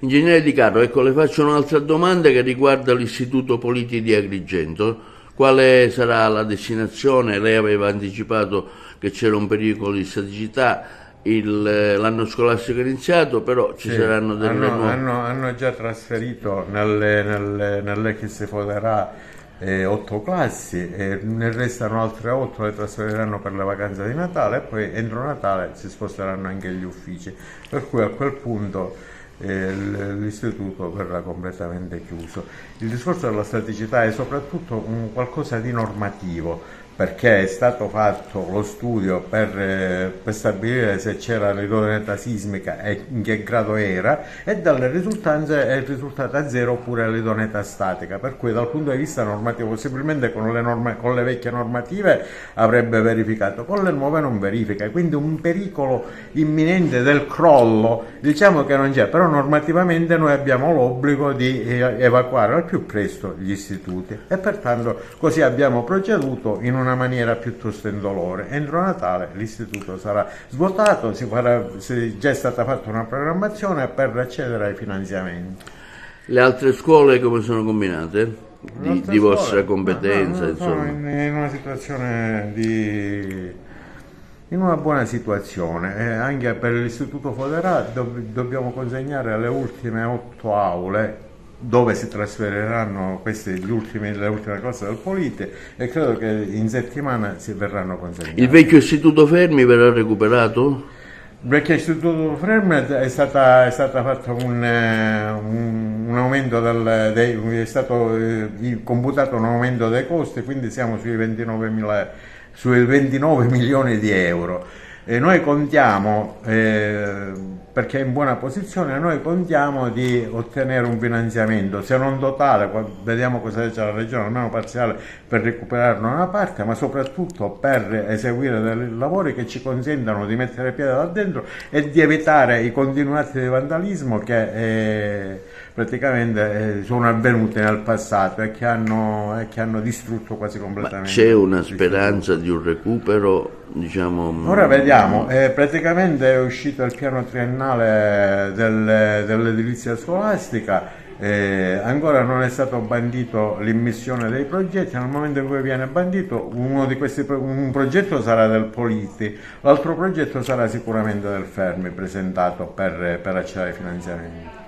Ingegnere Di Carlo, ecco, le faccio un'altra domanda che riguarda l'Istituto Politi di Agrigento. Quale sarà la destinazione? Lei aveva anticipato che c'era un pericolo di staticità, l'anno scolastico è iniziato, però ci Sì, saranno delle nuove... hanno già trasferito nell'Ex Foderà 8 classi, e ne restano altre 8, le trasferiranno per la vacanza di Natale e poi entro Natale si sposteranno anche gli uffici, per cui a quel punto l'istituto verrà completamente chiuso. Il discorso della staticità è soprattutto un qualcosa di normativo, perché è stato fatto lo studio per stabilire se c'era l'idoneità sismica e in che grado era, e dalle risultanze è risultata zero pure l'idoneità statica, per cui dal punto di vista normativo possibilmente con le vecchie normative avrebbe verificato, con le nuove non verifica, quindi un pericolo imminente del crollo diciamo che non c'è, però normativamente noi abbiamo l'obbligo di evacuare al più presto gli istituti, e pertanto così abbiamo proceduto in una maniera piuttosto indolore. Entro Natale l'istituto sarà svuotato, già è stata fatta una programmazione per accedere ai finanziamenti. Le altre scuole come sono combinate? Altre Di vostra scuole? competenza, No, sono insomma. in una situazione in una buona situazione, anche per l'Istituto Foderà dobbiamo consegnare le ultime 8 aule dove si trasferiranno le ultime classi del Polite, e credo che in settimana si verranno consegnate. Il vecchio istituto Fermi verrà recuperato? Il vecchio istituto Fremd è stata fatta un aumento è stato computato un aumento dei costi, quindi siamo sui 29 milioni di euro. E noi contiamo, perché è in buona posizione, noi contiamo di ottenere un finanziamento, se non totale, vediamo cosa dice la Regione, almeno parziale, per recuperarne una parte, ma soprattutto per eseguire dei lavori che ci consentano di mettere piede là dentro e di evitare i continuati di vandalismo che praticamente sono avvenuti nel passato e che hanno distrutto quasi Ma completamente. c'è una speranza di un recupero, diciamo... Ora vediamo, praticamente è uscito il piano triennale dell'edilizia scolastica, ancora non è stato bandito l'immissione dei progetti. Nel momento in cui viene bandito un progetto sarà del Politi, l'altro progetto sarà sicuramente del Fermi presentato per accedere ai finanziamenti.